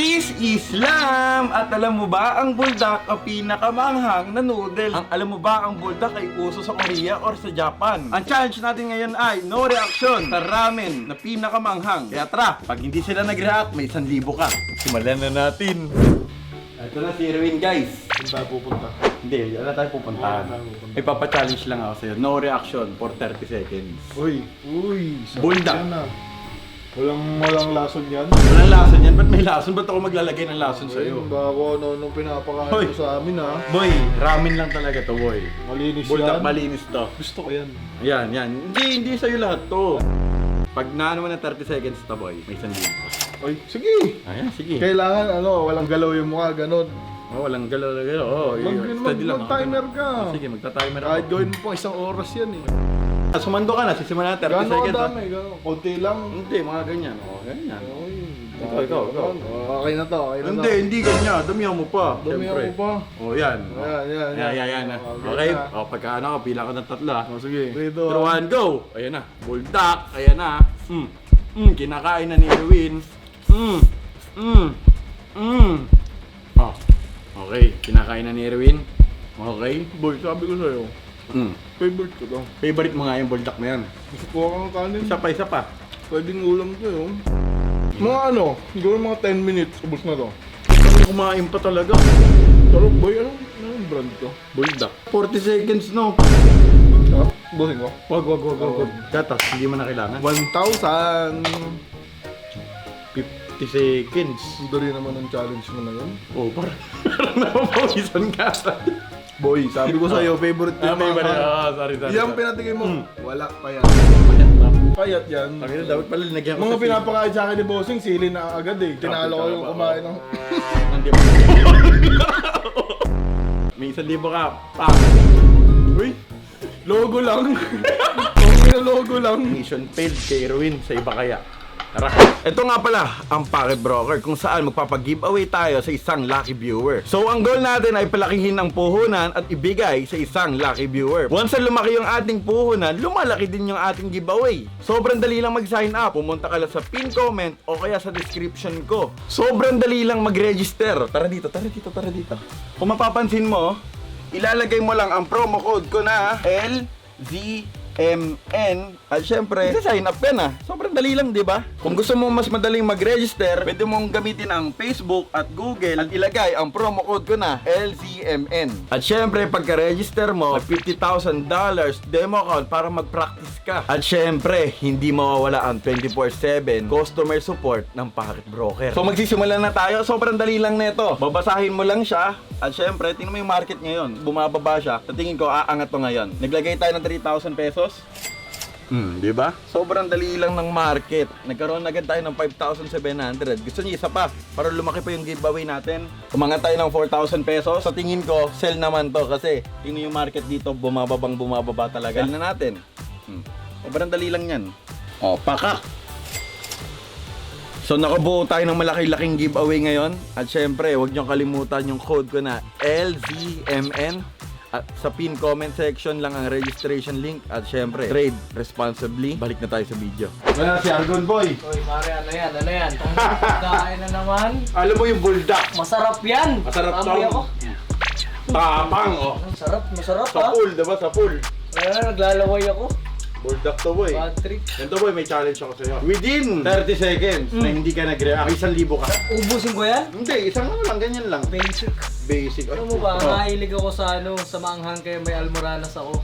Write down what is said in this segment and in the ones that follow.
This is lamb! At alam mo ba, ang buldak ang pinakamanghang na noodle. Alam mo ba, ang buldak ay uso sa Korea or sa Japan. Ang challenge natin ngayon ay no reaction sa ramen na pinakamanghang. Kaya tara, pag hindi sila nag-react, may 1,000 ka. Simulan na natin. Ito na si Erwin, guys. Saan tayo pupunta? Hindi, wala tayo pupuntahan. Ipapa-challenge lang ako sa'yo. No reaction for 30 seconds. Uy! Buldak. Walang lason yan. Walang lason yan? Ba't may lason? Ba't ako maglalagay ng lason sa'yo? Bago ano pinapakain ko sa amin ha. Boy, ramen lang talaga to, boy. Malinis Buldak yan. malinis to. Gusto ko yan. Yan. Hindi sa'yo lahat to. Pag naano mo na 30 seconds to, boy, may 1,000 ka. Ay, sige! Ayan, sige. Kailangan walang galaw yung mukha, ganun. Oh, walang galaw-galaw. Oh, Mag-timer ka. Sige, magta-timer ako. Kahit gawin mo pang 1 oras yan eh. Sumando ka na, sisimula na 30 Gano'n seconds. kadami, gano'n. Konti lang. Hindi, mga ganyan. Oh, ganyan. Uy, Ikaw. Okay na to, okay na to. Hindi ganyan. Damihan mo pa. Damihan Siyempre. mo pa. Oh, yan. Yan. Okay. Oh, pagka ano, bilang ko ng 3 ah. Oh, sige. 3, 2, 1, go! Ayan na. Buldak. Ayan na. Kinakain na ni Erwin. Oh. Okay. Kinakain na ni Erwin. Okay. Boy, sabi ko sa'yo, favorite ko to. Favorite mo nga yung buldak na yan. Gusto ko kang kanin. Isa pa. Pwedeng ulam to yun. Mga siguro mga 10 minutes, ubos na to. Kumain pa talaga. Pero boy, anong brand to? Buldak. 40 seconds, no? Bossing ko. Wag. Gatas, hindi mo na kailangan. 1,000! 50 seconds. Dali naman ang challenge mo na yun. Oh, parang napapawisan ka. Boy, sabi ko sa'yo, favorite ko yung mga Sorry. Yung pinatigay mo, wala pa yan. Payat yan. Sabi na, dapat pala linagyan ko Mga sa pinapakain sa akin ni Bossing, sili na agad eh. Tinalo ko yung kumain ng... Hindi mo. May 1,000 ka. Uy! Logo lang. Okay na logo lang. Mission failed kay Erwin. Sa iba kaya. Tara. Ito nga pala ang Pocket Broker kung saan magpapag-giveaway tayo sa isang lucky viewer. So ang goal natin ay palakihin ang puhunan at ibigay sa isang lucky viewer. Once na lumaki yung ating puhunan, lumalaki din yung ating giveaway. Sobrang dali lang mag-sign up. Pumunta ka lang sa pin comment o kaya sa description ko. Sobrang dali lang mag-register. Tara dito. Kung mapapansin mo, ilalagay mo lang ang promo code ko na LZMN at syempre, sign up ka na. Sobrang dali lang, di ba? Kung gusto mo mas madaling mag-register, pwede mong gamitin ang Facebook at Google at ilagay ang promo code ko na LZMN. At syempre, pagka-register mo, $50,000 demo account para mag-practice ka. At syempre, hindi mawawala ang 24/7 customer support ng Pocket Broker. So magsisimula na tayo. Sobrang dali lang nito. Babasahin mo lang siya. At syempre, tingnan mo yung market ngayon. Bumababa siya. Sa tingin ko, aangat to ngayon. Naglagay tayo ng 3,000 pesos. Di ba? Sobrang dali lang ng market. Nagkaroon agad tayo ng 5,700. Gusto niyo isa pa para lumaki pa yung giveaway natin. Umangat tayo ng 4,000 pesos. Sa tingin ko, sell naman to kasi tingnan yung market dito, bumababa talaga. Sell na natin. Sobrang dali lang yan. O, pakak! So nakabuo tayo ng malaki-laking giveaway ngayon. At syempre, huwag niyong kalimutan yung code ko na LZMN. At sa pin comment section lang ang registration link. At syempre, trade responsibly. Balik na tayo sa video. Wala si Argon Boy. Uy, pare, ano yan? Pagkain na naman. Alam mo yung buldak. Masarap yan. Masarap Sabi to. ako. Tapang, oh. Masarap Sa ha. pool, diba? Sa pool. Ayan, naglalaway ako. Buldak to, boy. Bad trip. Ganito, boy, may challenge ako sa'yo. Within 30 seconds na hindi ka nag-react, 1,000 ka. Ubusin ko yan? Hindi, isang ano lang, ganyan lang. Basic. Basic. Ano mo ba, mahilig ako sa sa maanghang kaya may almoranas ako.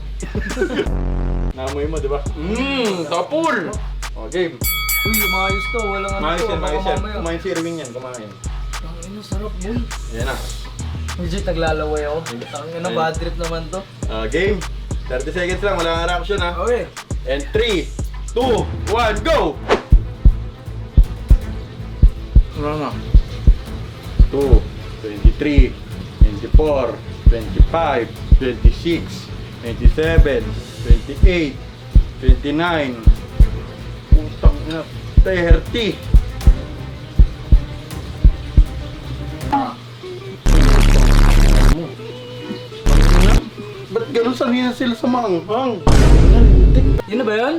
Namoy mo, diba? Sa pool! O, game. Uy, maayos to. Walang ano Kumain to. siya, Baka kumain siya. mamaya. Kumain si Erwin yan, kumain. Tangina, sarap boy. Yan na. Legit, naglalaway ako. Tangina, bad trip naman to. Game. 30 seconds lang, wala kang reaction ha. Okay. And 3, 2, 1, go! Wala na. 2, 23, 24, 25, 26, 27, 28, 29, putang ina, 30. Ba't ganun sanina sila sa manghang? Yun na ba yun?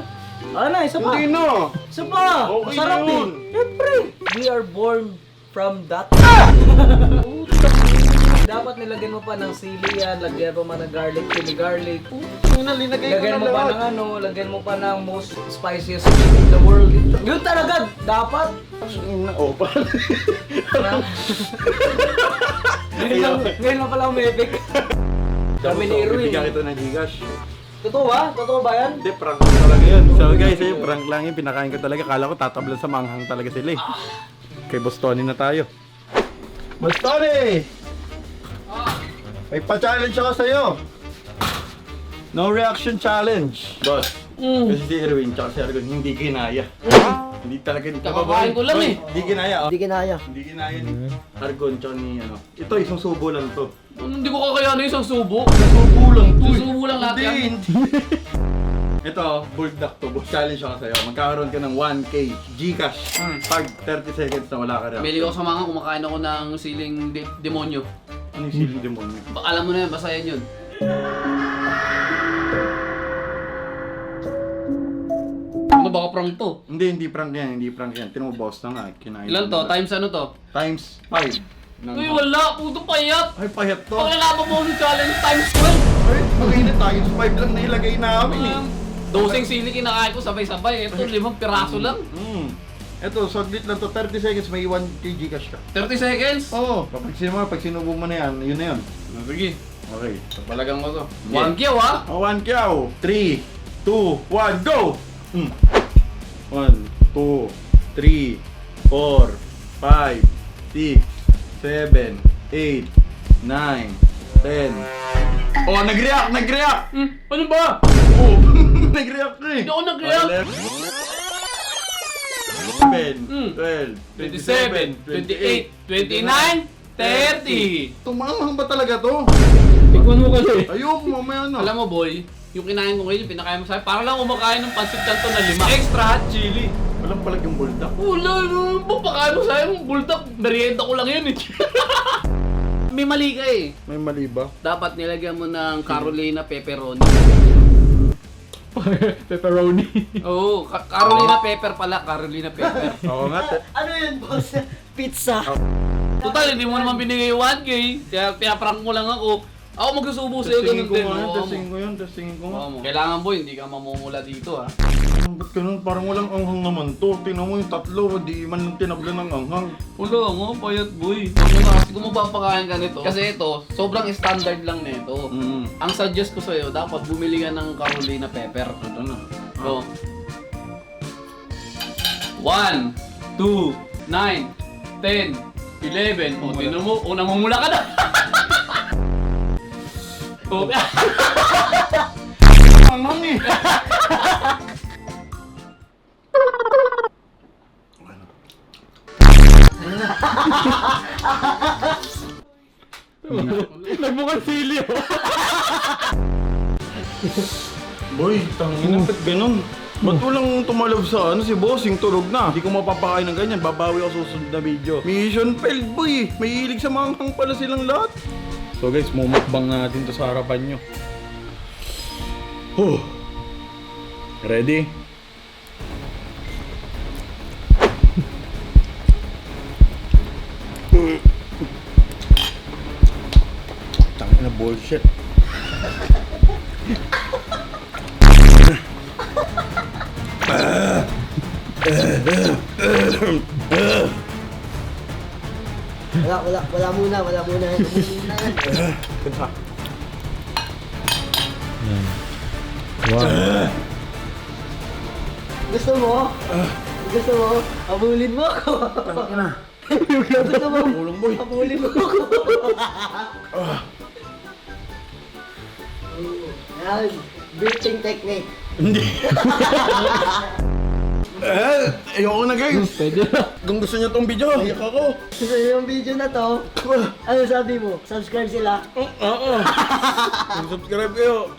Ah na, isa pa. Hindi na. Isa pa. Okay Masarap na yun. eh. Siyempre. We are born from that. Dapat nilagyan mo pa ng sili yan, lagyan mo pa ng garlic, chili garlic. Lagyan mo pa ng ano, lagyan mo pa ng most spiciest meat in the world. Yun talaga, dapat. Oh, pa. Ngayon lang pala umibig. Kami ni Irwin. Bibigyan kita ng Gcash. Totoo ba? Totoo ba yan? Hindi, prank lang talaga yun. So guys, prank lang yun. Pinakain ko talaga. Kala ko tatablan sa manghang talaga sila eh. Kay Boss Tony na tayo. Boss Tony! May pa-challenge ako sa'yo. No reaction challenge. Boss, kasi si Erwin tsaka si Argon hindi kinaya. Hindi talaga dito. Kakakain ko lang eh. Hindi kinaya. Oh. Hindi kinaya. Hindi kinaya ni Argon tsaka ni ano. Ito, isang subo lang to. Hindi ko kakayanin isang subo. Subo lang to. Susubo lang lahat yan. Hindi. Ito, bulldog to. Boss, challenge ako sa'yo. Magkakaroon ka ng 1K Gcash. Pag 30 seconds na wala ka rin. Bili ko sa mga kumakain ako ng siling demonyo. Ano yung siling demonyo? Alam mo na yan, basta yan yun. Ano baka prank to? Hindi prank yan. Hindi prank yan. Tinan mo, boss na nga. Kinain Ilan ko to? na. Times ano to? Times 5. Uy, wala! Puto payat! Ay, payat to. Pag nalaban mo yung challenge times Ay, magiging times 5 lang na ilagay namin eh. 12! Dosing sili kinakain ko sabay-sabay. Ito, 5 piraso lang. Ito, saglit lang to. 30 seconds, may 1K Gcash ka. 30 seconds? Oo. Pag sinubo mo na yan, yun na yun. Sige. Okay. Palagang ko to. 1 kiyaw ha? 1K. 3, 2, 1, go! 1, 2, 3, 4, 5, 6, 7, 8, 9, 10. Oh, nag-react! Ano ba? Oh, nag-react ka eh. Hindi ako nag-react. 7, 12, 27, 28, 29, 30. Tumanghang ba talaga to? Tignan mo kasi. Ayoko, mamaya na. Alam mo boy, yung kinain ko ngayon, yung pinakain mo sa'yo, para lang kumakain ng pancit canton na 5. Extra hot chili. Walang palag yung buldak. Wala naman po, pakain mo sa'yo, yung buldak, merienda ko lang yun eh. May mali ka eh. May mali ba? Dapat nilagyan mo ng Carolina pepperoni. Pepperoni. Oo, Carolina pepper pala, Carolina pepper. Oo nga. Ano yun, boss? Pizza. Total, hindi mo naman binigay 1K, kaya pinaprank mo lang ako. Ako magsusubo sa'yo, ganun din. Testingin ko nga. Kailangan boy, hindi ka mamumula dito ha. Ba't ganun? Parang walang anghang naman to. Tingnan mo yung tatlo, di man lang tinabla ng anghang. Wala nga, payat boy. Ano nga, kasi kung mapapakain ka nito. Kasi ito, sobrang standard lang nito. Ang suggest ko sa'yo, dapat bumili ka ng Carolina pepper. Ito na. So, 1, 2, 9, 10, 11. O, tinan mo, namumula ka na. O, Anghang eh! Nagmukhang sili oh. Boy, tangina, ba't ganun? Ba't walang tumalab sa ano si Bossing tulog na? Hindi ko mapapakain ng ganyan, babawi ako susunod na video. Mission failed boy! May hilig sa manghang pala silang lahat. So guys, mumukbang natin to sa harapan nyo. Ready? Tangina bullshit. Wala muna. Gusto mo? Gusto mo? Abulin mo ako. Gusto mo? Abulin mo ako. Yan. Breathing technique. Hindi. Ayoko na guys. Pwede na. Kung gusto niyo tong video, iyak ako. Gusto niyo yung video na to? Ano sabi mo? Subscribe sila? Oo. Subscribe kayo.